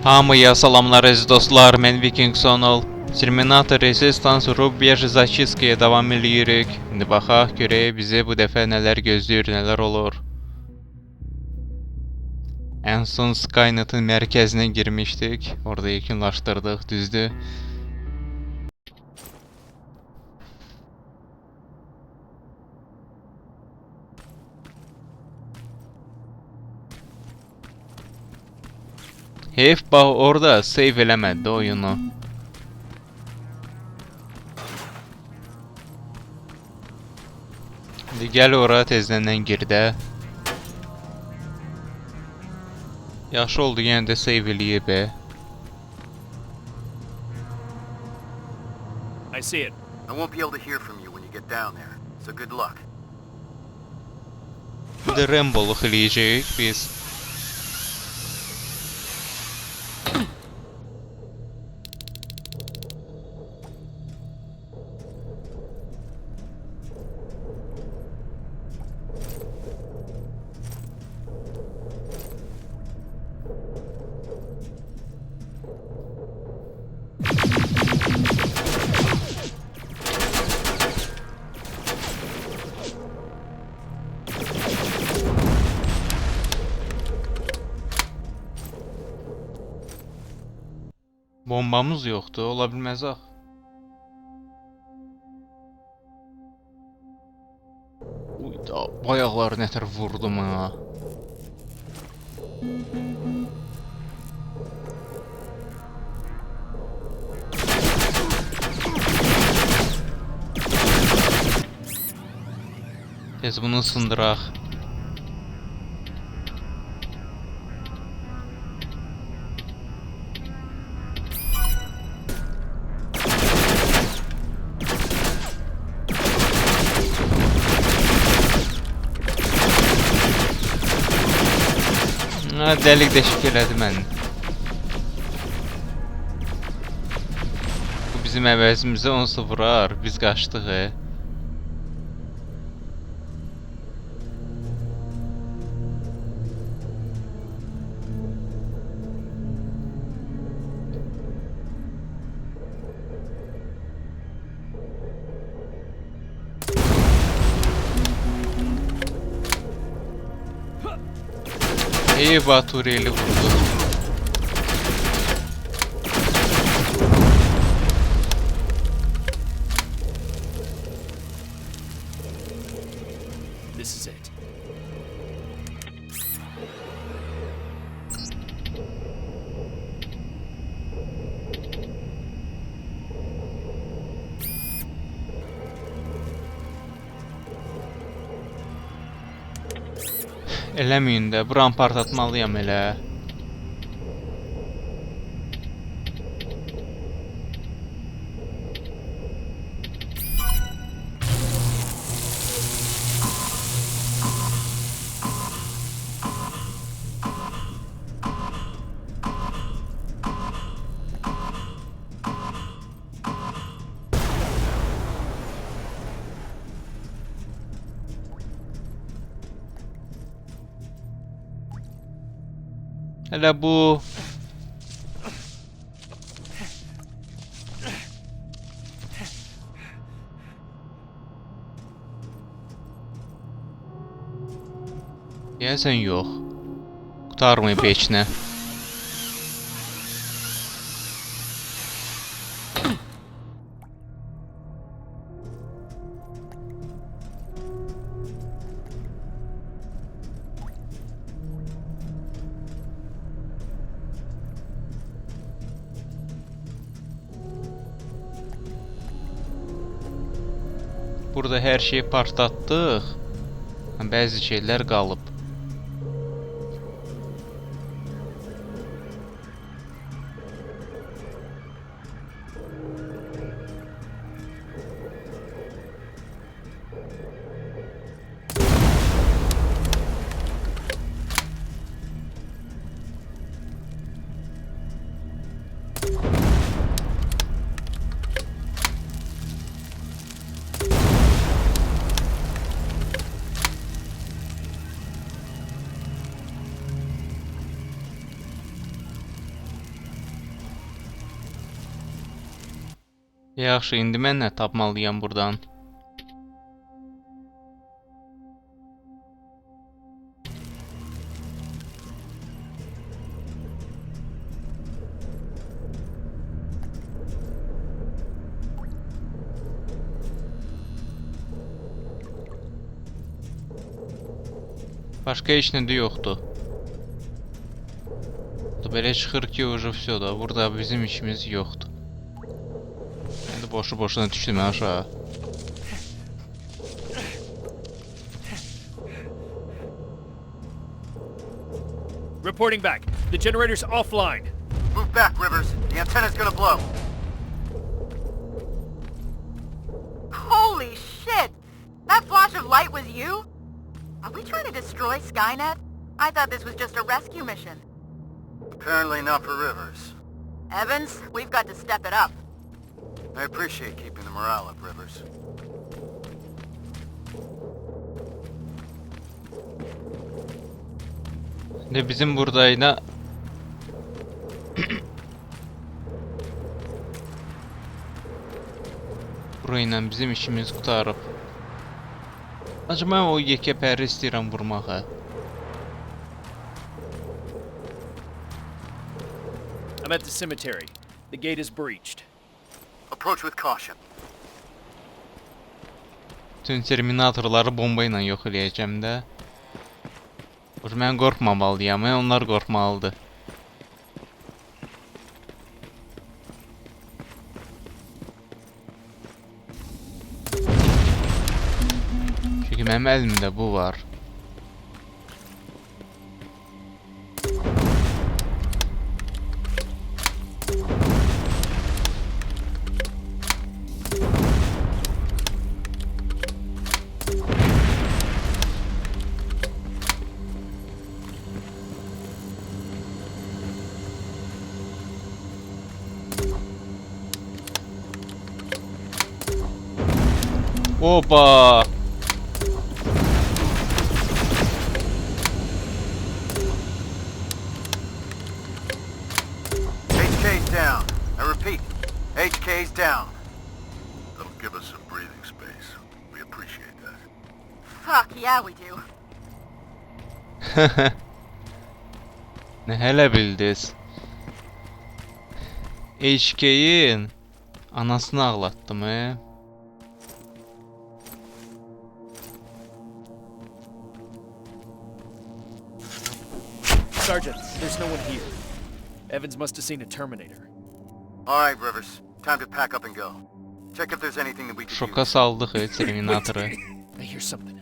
Hamıya salamlar əziz dostlar, mən Viking Sonal. Terminator Resistance Rubieж Zachiski'yə davam edirik. İndi baxaq görək bizi bu dəfə nələr gözləyir, nələr olur. Ən son Skynet'in mərkəzinə girmişdik. Orada yekunlaşdırdıq, düzdür. Heyf bax orada save eləmədi oyunu. İndi gəl ora tezdən gir də. Yaxşı oldu, yenə də save eləyib be. I see it. I won't be able to hear from you when you get down there, so good luck. Bir də Rambo-luq eləyəcəyik biz. Bombamız yoxdur, ola bilməz ax. Uyda, bayaqlar nətər vurdum ha. Tez bunu sındıraq. Dəlik deşik elədi məni. Bu bizim əvəzimizə onsuz vurar, biz qaçdıq. Eyvah, Tureli vurdu. This is it. Eləməyin də, buranı partlatmalıyam elə. Hələ bu... Deyəsən yox. Qutarmayıb heç nə. Burada hər şeyi partlatdıq. Bəzi şeylər qalıb. Yaxşı, indi mən nə tapmalıyam buradan? Başqa heç nə də yoxdur. Belə çıxır ki, ucu vse da. Burada bizim işimiz yoxdur. İndi boşu-boşuna düşdüm aşağı. Reporting back. The generator's offline. Move back, Rivers. The antenna's gonna blow. Holy shit! That flash of light was you? Are we trying to destroy Skynet? I thought this was just a rescue mission. Apparently not for Rivers. Evans, we've got to step it up. I appreciate keeping the morale up, Rivers. Şimdi bizim buradaydı. Burayla bizim işimiz qurtarıb. Acaba mən o yekəpəri istəyirəm vurmağı. I'm at the cemetery. The gate is breached. Approach with caution. Bütün Terminatorları bomba ilə yox eləyəcəm də. Mən qorxmamalıyam, onlar qorxmalıdır. Çünki mənim əlimdə bu var. Opa! HK's down. I repeat, HK's down. That'll give us some breathing space. We appreciate that. Fuck, yeah we do. Ne hele bildiniz? HK'in anasını ağlattım Sergeant, there's no one here. Evans must have seen a Terminator. All right, Rivers. Time to pack up and go. Check if there's anything that we could Şoka use. saldık Terminator'ı. I hear something.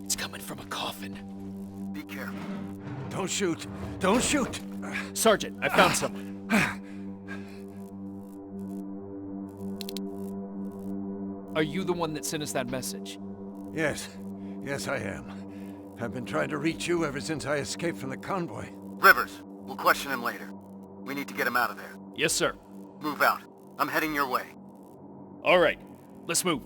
It's coming from a coffin. Be careful. Don't shoot! Don't shoot! Sergeant, I found someone. Are you the one that sent us that message? Yes, yes I am. I've been trying to reach you ever since I escaped from the convoy. Rivers, we'll question him later. We need to get him out of there. Yes, sir. Move out. I'm heading your way. All right, let's move.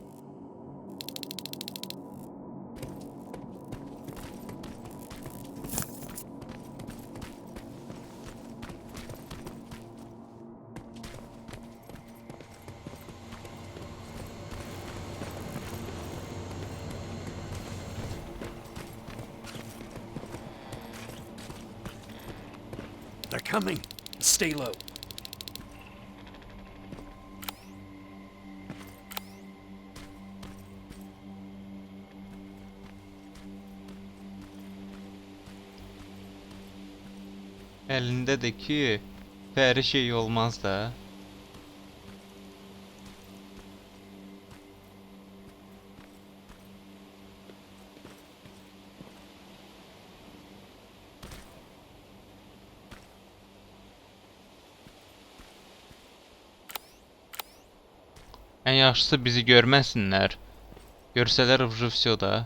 They're coming! Stay low. Elində də ki, fəri şey olmaz da. Ən yaxşısı bizi görməsinlər. Görsələr vsyo da.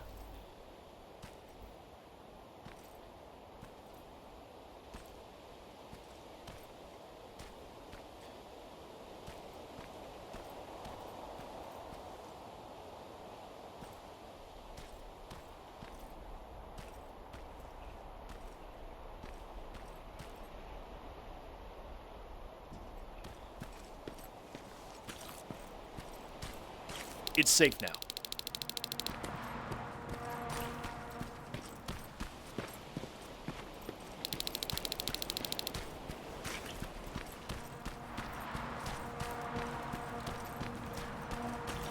It's safe now.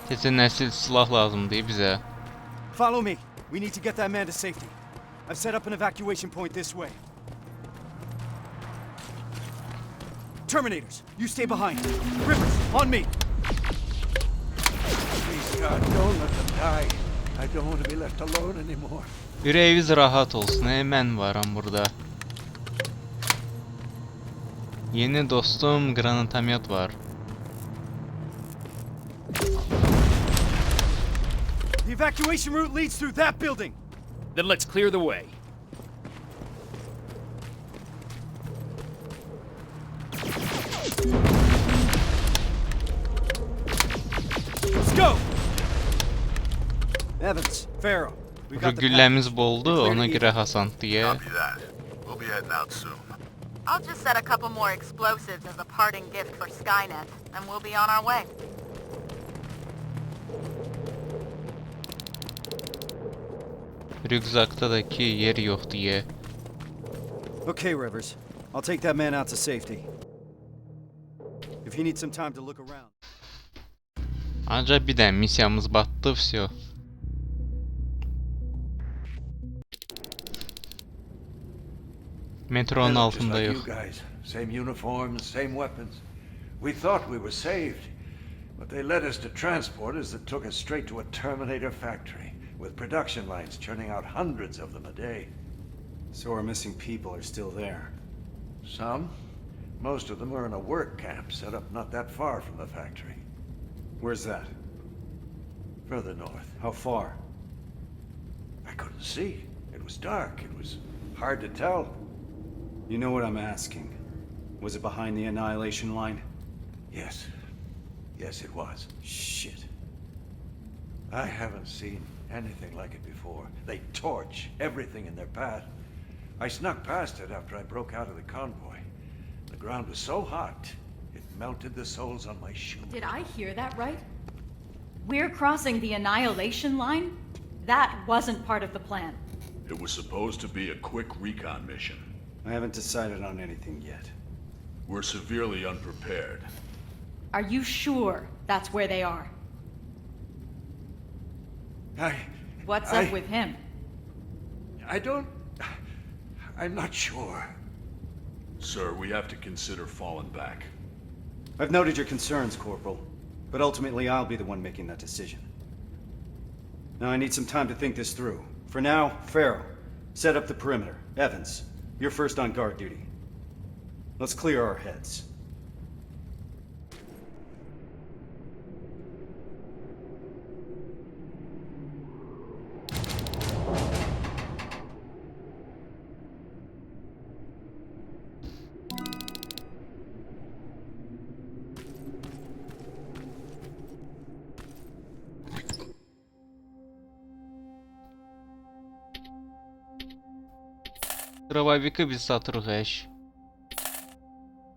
Keçə nəsil silah lazımdır bizə. Follow me. We need to get that man to safety. I've set up an evacuation point this way. Terminators, you stay behind. Rivers, on me. Please, God, don't let them die. I don't want to be left alone anymore. Ürəyiniz rahat olsun, mən varam burada. Yeni dostum granatomyot var. The evacuation route leads through that building. Then let's clear the way. Let's go. Evans, Farrow. We got the Gülləmiz package. boldu, We're clear ona to görə hasant deyə. Copy that. We'll be heading out soon. I'll just set a couple more explosives as a parting gift for Skynet, and we'll be on our way. Rüqzakda da ki yer yox deyə. Okay, Rivers. I'll take that man out to safety. If you need some time to look around. Ancaq bir dənə missiyamız batdı, vsyo. Metronun They look just altında like yox. you guys. Same uniforms, same weapons. We thought we were saved, but they led us to transporters that took us straight to a Terminator factory, with production lines churning out hundreds of them a day. So our missing people are still there. Some. Most of them are in a work camp set up not that far from the factory. Where's that? Further north. How far? I couldn't see. It was dark. It was hard to tell. You know what I'm asking. Was it behind the Annihilation line? Yes. Yes, it was. Shit. I haven't seen anything like it before. They torch everything in their path. I snuck past it after I broke out of the convoy. The ground was so hot, it melted the soles on my shoes. Did I hear that right? We're crossing the Annihilation line? That wasn't part of the plan. It was supposed to be a quick recon mission. I haven't decided on anything yet. We're severely unprepared. Are you sure that's where they are? What's up with him? I'm not sure. Sir, we have to consider falling back. I've noted your concerns, Corporal, but ultimately I'll be the one making that decision. Now I need some time to think this through. For now, Farrow, set up the perimeter. Evans, you're first on guard duty. Let's clear our heads. Dravaviki biz satırıq əş.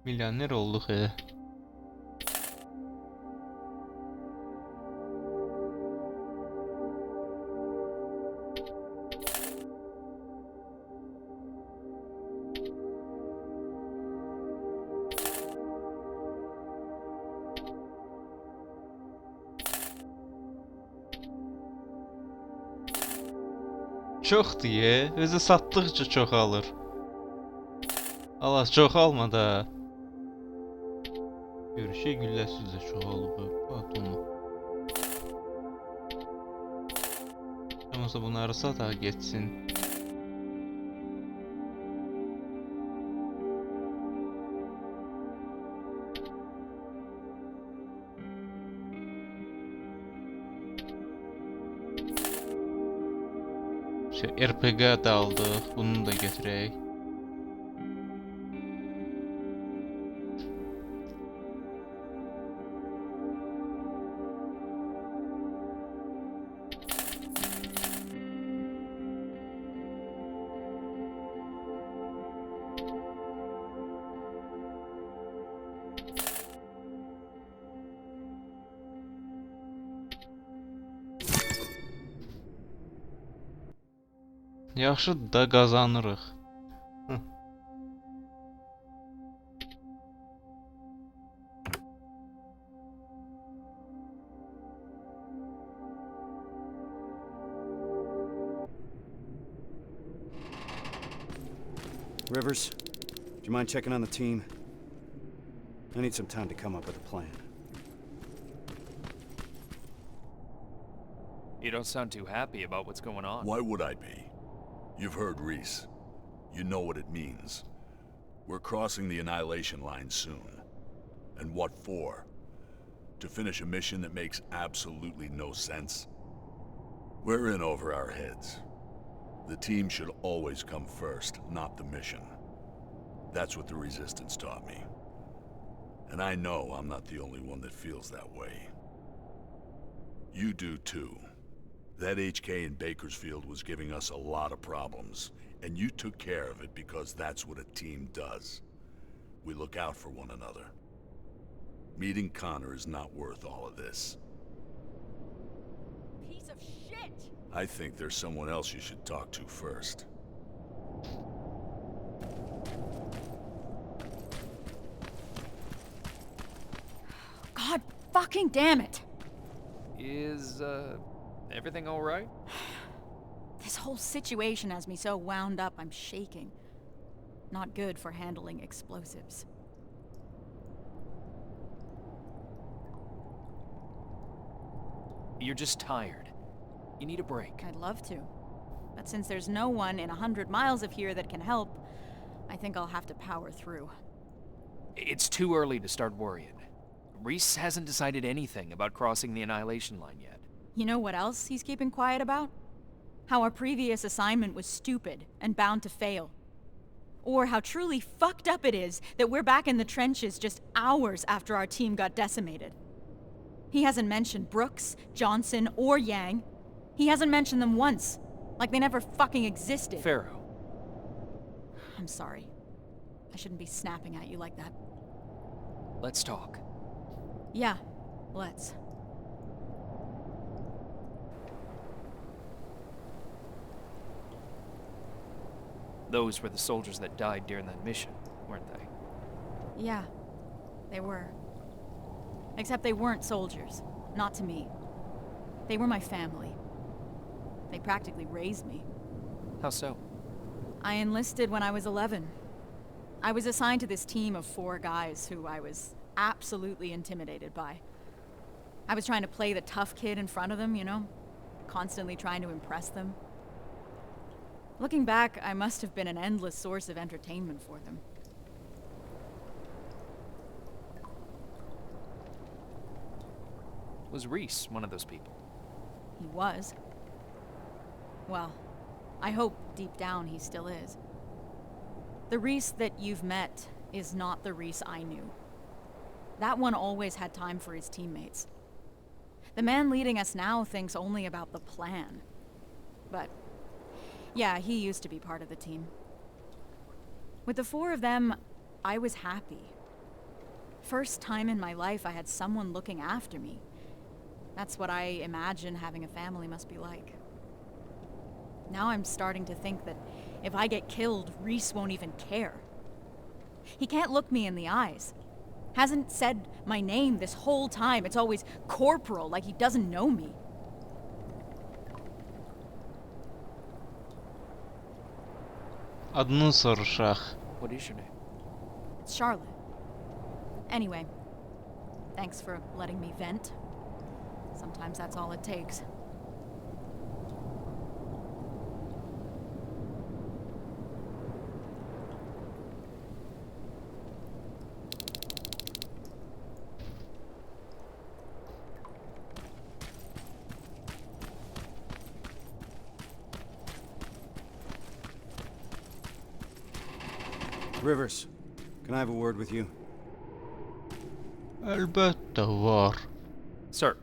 Milyoner olduq Çox deyə, özü satdıqca çoxalır. Allah çoxalma da. Görüşə gülləsiz də çoxalıb. Atonu. Olmasa bunları sat ha geçsin. RPG da aldıq, bunu da götürək. Yaxşı da qazanırıq. Hı. Rivers, do you mind checking on the team? I need some time to come up with a plan. You don't sound too happy about what's going on. Why would I be? You've heard Reese. You know what it means. We're crossing the Annihilation line soon. And what for? To finish a mission that makes absolutely no sense? We're in over our heads. The team should always come first, not the mission. That's what the Resistance taught me. And I know I'm not the only one that feels that way. You do too. That HK in Bakersfield was giving us a lot of problems, and you took care of it because that's what a team does. We look out for one another. Meeting Connor is not worth all of this. Piece of shit! I think there's someone else you should talk to first. God fucking damn it! Is, everything alright? This whole situation has me so wound up I'm shaking. Not good for handling explosives. You're just tired. You need a break. I'd love to. But since there's no one in 100 miles of here that can help, I think I'll have to power through. It's too early to start worrying. Reese hasn't decided anything about crossing the Annihilation line yet. You know what else he's keeping quiet about? How our previous assignment was stupid and bound to fail. Or how truly fucked up it is that we're back in the trenches just hours after our team got decimated. He hasn't mentioned Brooks, Johnson, or Yang. He hasn't mentioned them once, like they never fucking existed. Pharaoh. I'm sorry. I shouldn't be snapping at you like that. Let's talk. Yeah, let's. Those were the soldiers that died during that mission, weren't they? Yeah, they were. Except they weren't soldiers. Not to me. They were my family. They practically raised me. How so? I enlisted when I was 11. I was assigned to this team of 4 guys who I was absolutely intimidated by. I was trying to play the tough kid in front of them, you know? Constantly trying to impress them. Looking back, I must have been an endless source of entertainment for them. Was Reese one of those people? He was. Well, I hope deep down he still is. The Reese that you've met is not the Reese I knew. That one always had time for his teammates. The man leading us now thinks only about the plan. But, yeah, he used to be part of the team. With the 4 of them, I was happy. First time in my life I had someone looking after me. That's what I imagine having a family must be like. Now I'm starting to think that if I get killed, Reese won't even care. He can't look me in the eyes. Hasn't said my name this whole time. It's always Corporal, like he doesn't know me. Adını soruşaq. What is your name? It's Charlotte. Anyway, thanks for letting me vent. Sometimes that's all it takes. Rivers, can I have a word with you? Əlbəttə var. Sir,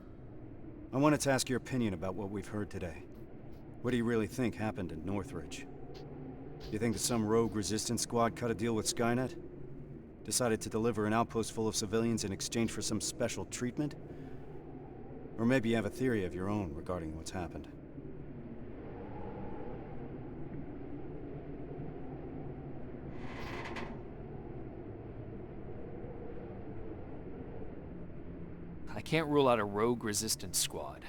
I wanted to ask your opinion about what we've heard today. What do you really think happened in Northridge? You think that some rogue resistance squad cut a deal with Skynet? Decided to deliver an outpost full of civilians in exchange for some special treatment? Or maybe you have a theory of your own regarding what's happened. I can't rule out a rogue resistance squad.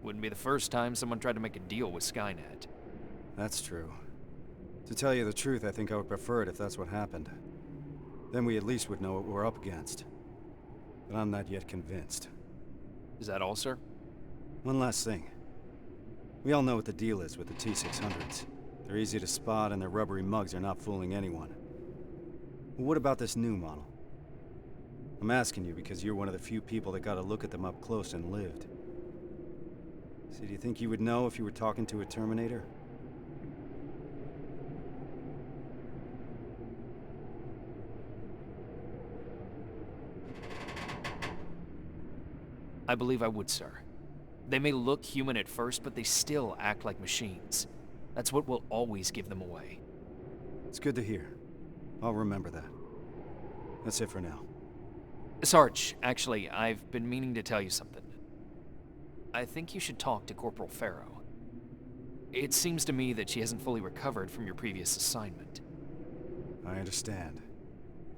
Wouldn't be the first time someone tried to make a deal with Skynet. That's true. To tell you the truth, I think I would prefer it if that's what happened. Then we at least would know what we're up against. But I'm not yet convinced. Is that all, sir? One last thing. We all know what the deal is with the T-600s. They're easy to spot and their rubbery mugs are not fooling anyone. But what about this new model? I'm asking you because you're one of the few people that got a look at them up close and lived. So do you think you would know if you were talking to a Terminator? I believe I would, sir. They may look human at first, but they still act like machines. That's what will always give them away. It's good to hear. I'll remember that. That's it for now. Sarge, actually, I've been meaning to tell you something. I think you should talk to Corporal Farrow. It seems to me that she hasn't fully recovered from your previous assignment. I understand.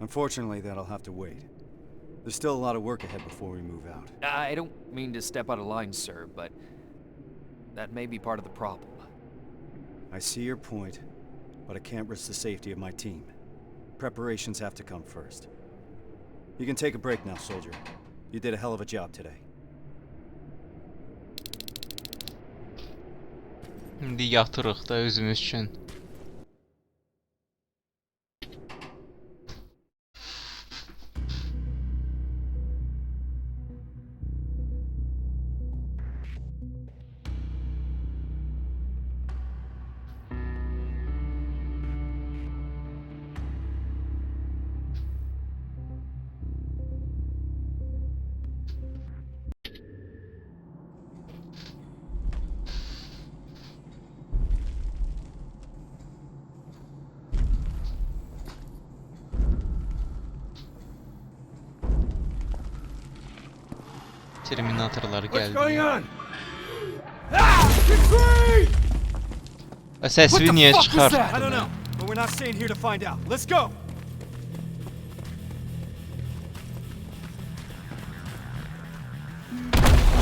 Unfortunately, that'll have to wait. There's still a lot of work ahead before we move out. I don't mean to step out of line, sir, but that may be part of the problem. I see your point, but I can't risk the safety of my team. Preparations have to come first. You can take a break now, soldier. You did a hell of a job today. İndi yatırıq da özümüz üçün. Terminatorlar gəldi. Səsini niyə I don't çıxartdın? know, but we're not staying here to find out. Let's go!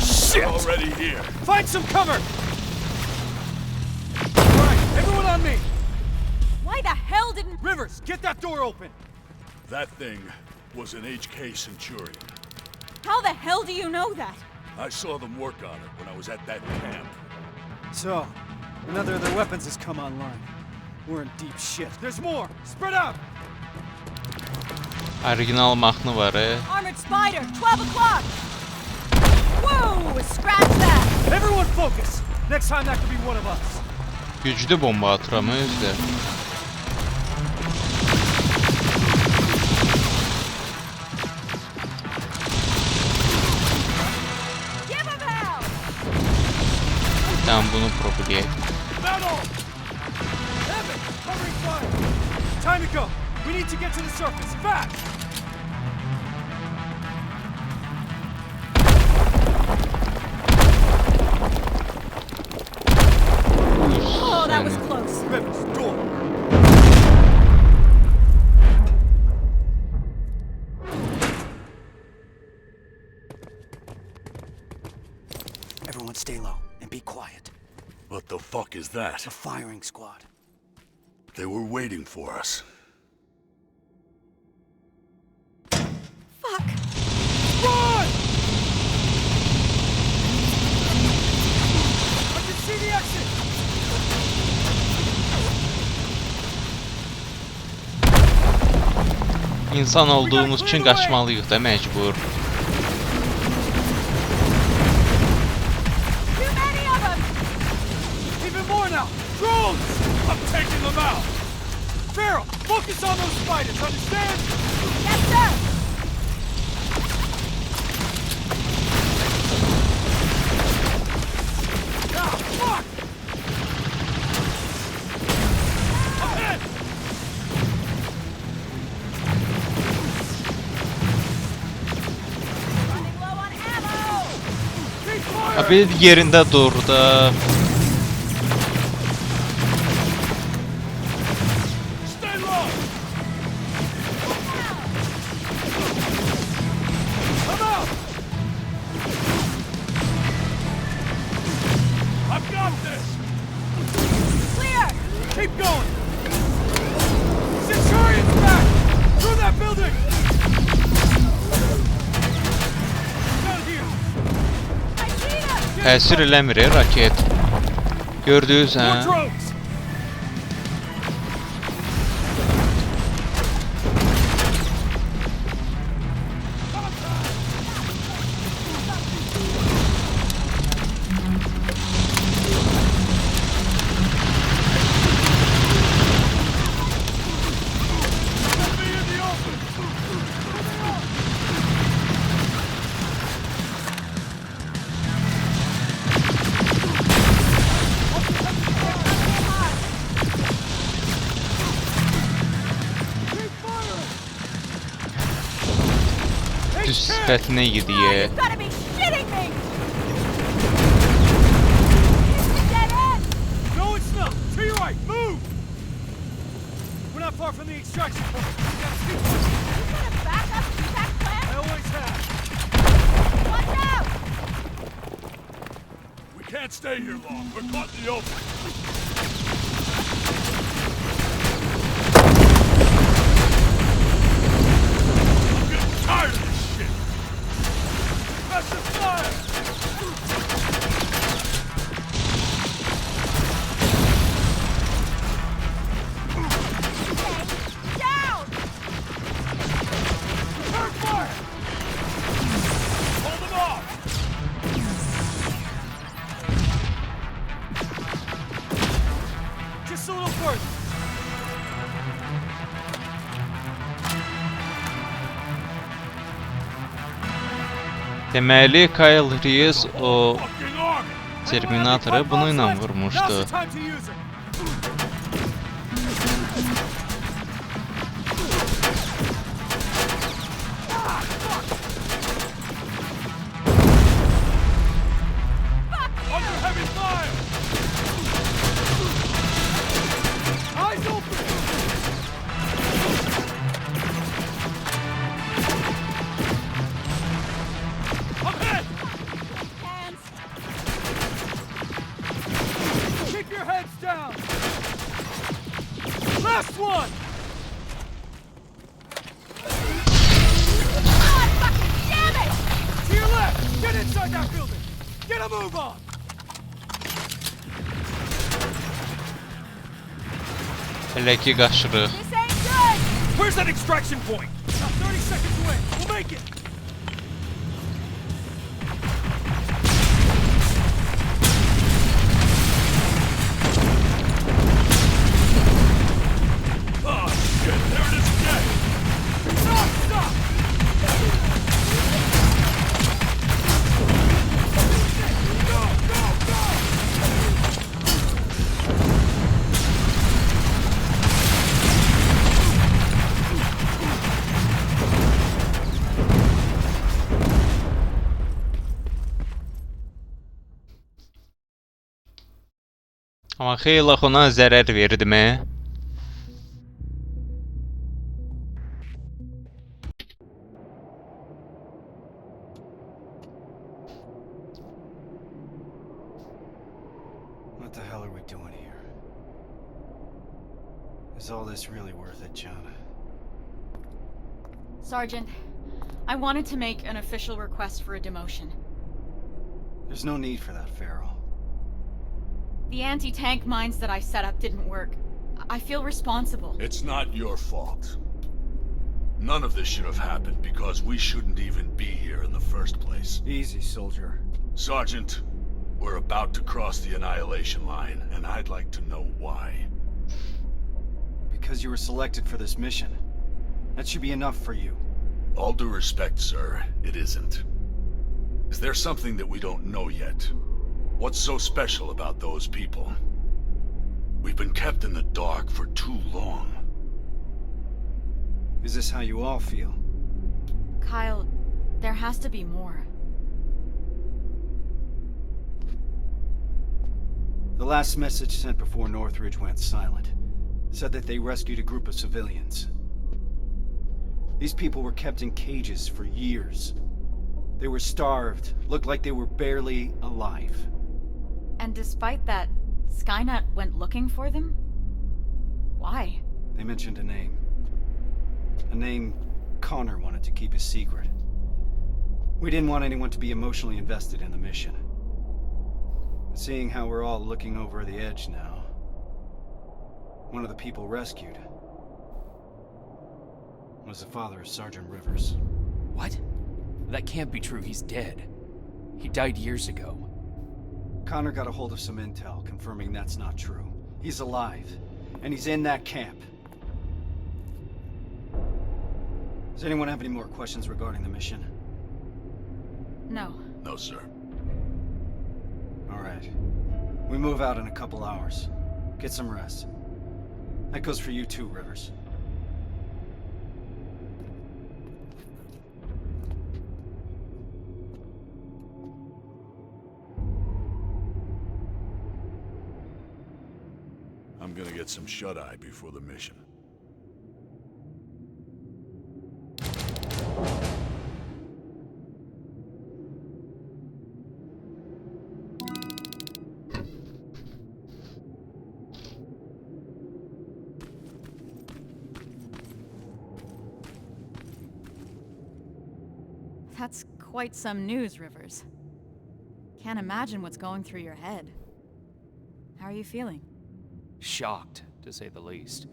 Shit! Already here. Find some cover! Alright, everyone on me! Why the hell didn't... Rivers, get that door open! That thing was an HK Centurion. How the hell do you know that? I saw them work on it when I was at that camp. So, another of their weapons has come online. We're in deep shit. There's more! Spread out! Orijinal mahnı var, Armored Spider, 12 o'clock! Whoa! Scratch that! Everyone focus! Next time that could be one of us. Güclü bomba atıram özdə. Give him hell! Tamam, bunu probleyək. Battle! Evan, covering fire! Time to go! We need to get to the surface, fast! Oh, that was close. Rivers, door! Everyone stay low and be quiet. What the fuck is that? A firing squad. They were waiting for us. Fuck! Run! I can see the exit! İnsan olduğumuz üçün qaçmalıyıq da məcbur. Too many of them! Even more now! Drones! I'm taking them out! Farrell, focus on those spiders, understand? Yes, sir! Ah, fuck! Ahead! Running low on ammo! Keep fire! Abi yerində dur da. Stay low! Come out! Təsir eləmir raket. Gördünüz hə? Drones! Düz sifətinə yediyə. You've gotta be shitting me! No, it's not. To your right. Move. We're not far from the extraction point. We gotta keep pushing. You got a backup attack plan? I always have. Watch out! We can't stay here long. We're caught in the open. I'm getting tired of this shit. Pressure fire. Down! Turn fire. Hold them off! Just a little further. Deməli Kyle Reese o Fucking army! Terminatoru bunu ilə Now's vurmuşdu. the time to use it. Under heavy fire. Eyes open. I'm hit. Hands! Keep your heads down. Last one. God fucking damn it! To your left. Get inside that building. Get a move on. Hələ ki qaçırıq. This ain't good! Where's that extraction point? About 30 seconds away. We'll make it. Oh, shit! There it is again! Stop! Stop! Go! Go! Go! Amma xeyli ona zərər verdim. What the hell are we doing here? Is all this really worth it, John? Sergeant, I wanted to make an official request for a demotion. There's no need for that, Farrell. The anti-tank mines that I set up didn't work. I feel responsible. It's not your fault. None of this should have happened because we shouldn't even be here in the first place. Easy, soldier. Sergeant, we're about to cross the Annihilation line, and I'd like to know why. Because you were selected for this mission. That should be enough for you. All due respect, sir, it isn't. Is there something that we don't know yet? What's so special about those people? We've been kept in the dark for too long. Is this how you all feel? Kyle, there has to be more. The last message sent before Northridge went silent said that they rescued a group of civilians. These people were kept in cages for years. They were starved, looked like they were barely alive. And despite that, Skynet went looking for them? Why? They mentioned a name. A name Connor wanted to keep a secret. We didn't want anyone to be emotionally invested in the mission. Seeing how we're all looking over the edge now, one of the people rescued was the father of Sergeant Rivers. What? That can't be true. He's dead. He died years ago. Connor got a hold of some intel confirming that's not true. He's alive, and he's in that camp. Does anyone have any more questions regarding the mission? No. No, sir. All right. We move out in a couple hours. Get some rest. That goes for you too, Rivers. I'm gonna get some shut-eye before the mission. That's quite some news, Rivers. Can't imagine what's going through your head. How are you feeling? Shocked, to say the least.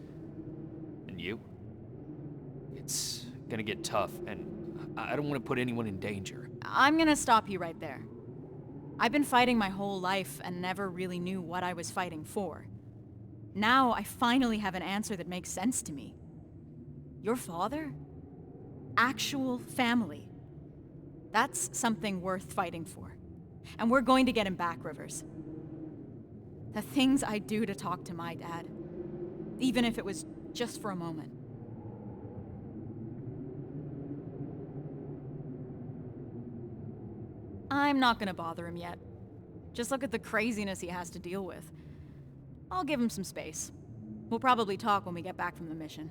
And you? It's gonna get tough, and I don't want to put anyone in danger. I'm gonna stop you right there. I've been fighting my whole life and never really knew what I was fighting for. Now I finally have an answer that makes sense to me. Your father? Actual family. That's something worth fighting for. And we're going to get him back, Rivers. The things I do to talk to my dad, even if it was just for a moment. I'm not gonna bother him yet. Just look at the craziness he has to deal with. I'll give him some space. We'll probably talk when we get back from the mission.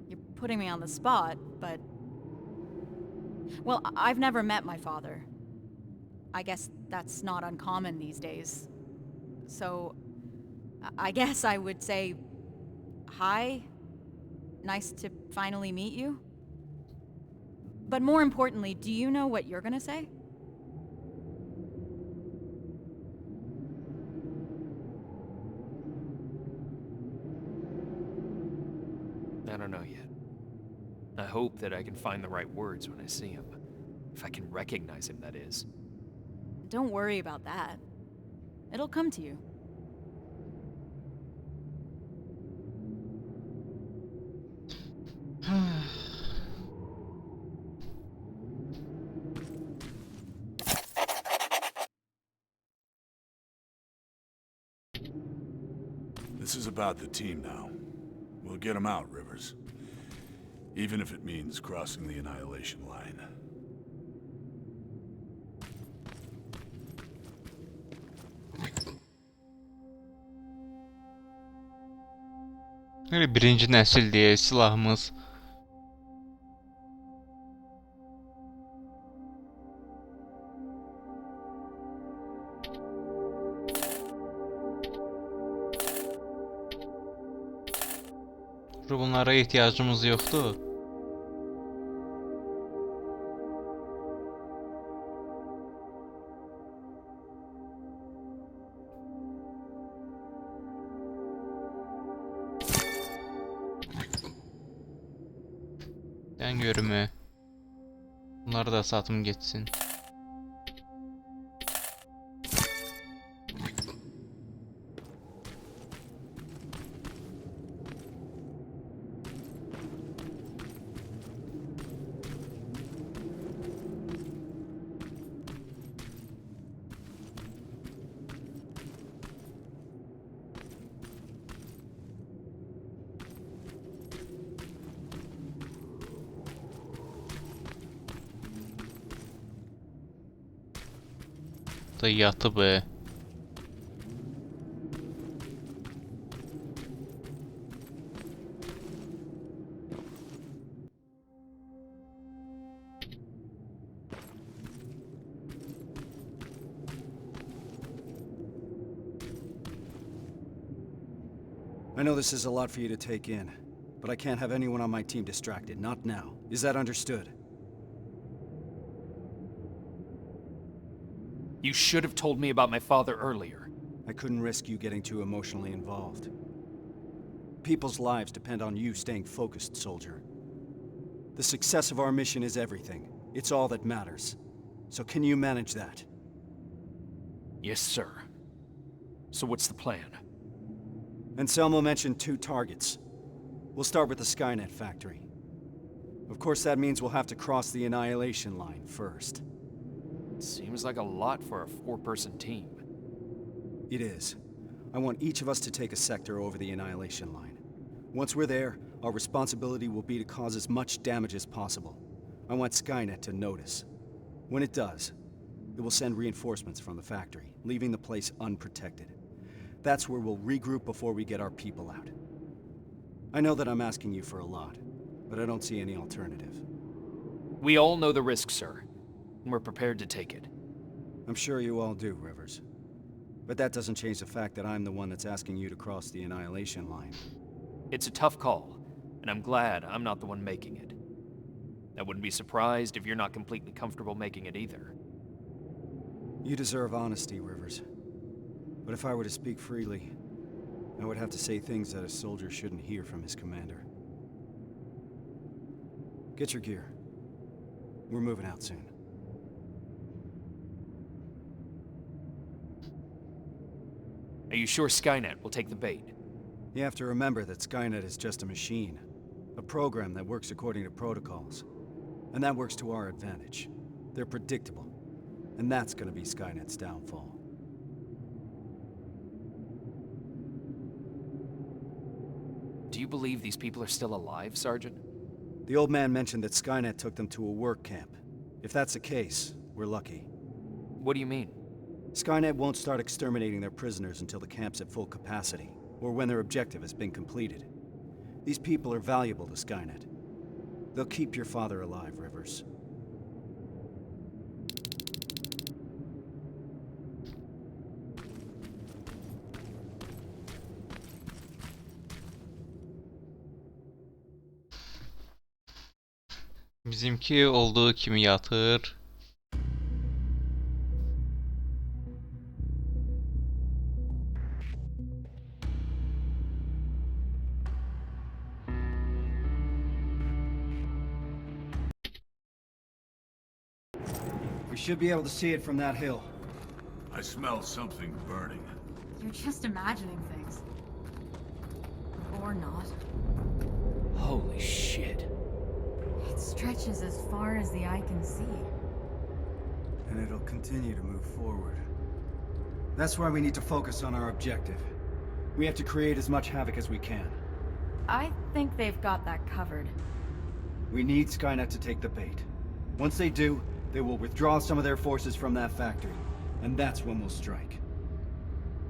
You're putting me on the spot, but... Well, I've never met my father. I guess that's not uncommon these days. So, I guess I would say, hi. Nice to finally meet you. But more importantly, do you know what you're gonna say? I don't know yet. I hope that I can find the right words when I see him. If I can recognize him, that is. Don't worry about that. It'll come to you. This is about the team now. We'll get them out, Rivers. Even if it means crossing the Annihilation line. Birinci nəsil deyə silahımız. Bunlara ehtiyacımız yoxdur. Dən görümü. Bunları da satım geçsin. Da yatı be. I know this is a lot for you to take in, but I can't have anyone on my team distracted, not now. Is that understood? You should have told me about my father earlier. I couldn't risk you getting too emotionally involved. People's lives depend on you staying focused, soldier. The success of our mission is everything. It's all that matters. So can you manage that? Yes, sir. So what's the plan? Anselmo mentioned 2 targets. We'll start with the Skynet factory. Of course, that means we'll have to cross the Annihilation line first. Seems like a lot for a 4-person team. It is. I want each of us to take a sector over the Annihilation line. Once we're there, our responsibility will be to cause as much damage as possible. I want Skynet to notice. When it does, it will send reinforcements from the factory, leaving the place unprotected. That's where we'll regroup before we get our people out. I know that I'm asking you for a lot, but I don't see any alternative. We all know the risk, sir. And we're prepared to take it. I'm sure you all do, Rivers. But that doesn't change the fact that I'm the one that's asking you to cross the Annihilation line. It's a tough call, and I'm glad I'm not the one making it. I wouldn't be surprised if you're not completely comfortable making it either. You deserve honesty, Rivers. But if I were to speak freely, I would have to say things that a soldier shouldn't hear from his commander. Get your gear. We're moving out soon. Are you sure Skynet will take the bait? You have to remember that Skynet is just a machine. A program that works according to protocols. And that works to our advantage. They're predictable. And that's gonna be Skynet's downfall. Do you believe these people are still alive, Sergeant? The old man mentioned that Skynet took them to a work camp. If that's the case, we're lucky. What do you mean? Skynet won't start exterminating their prisoners until the camp's at full capacity, or when their objective has been completed. These people are valuable to Skynet. They'll keep your father alive, Rivers. Bizimki olduğu kimi yatır. We should be able to see it from that hill. I smell something burning. You're just imagining things. Or not. Holy shit. It stretches as far as the eye can see. And it'll continue to move forward. That's why we need to focus on our objective. We have to create as much havoc as we can. I think they've got that covered. We need Skynet to take the bait. Once they do, they will withdraw some of their forces from that factory. And that's when we'll strike.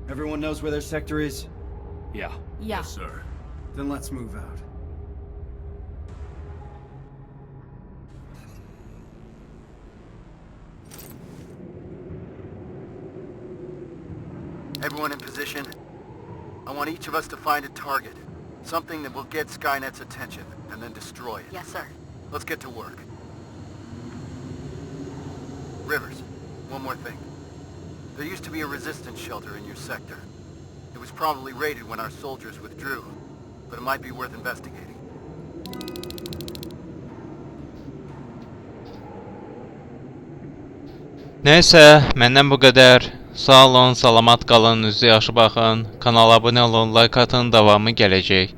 Everyone knows where their sector is? Yeah. Yeah. Yes, sir. Then let's move out. Everyone in position? I want each of us to find a target. Something that will get Skynet's attention, and then destroy it. Yes, sir. Let's get to work. Rivers, one more thing. There used to be a resistance shelter in your sector. It was probably raided when our soldiers withdrew, but it might be worth investigating. Neyse, məndən bu qədər. Sağ olun, salamat qalın, üzü yaxşı baxın. Kanala abunə olun, like atın, davamı gələcək.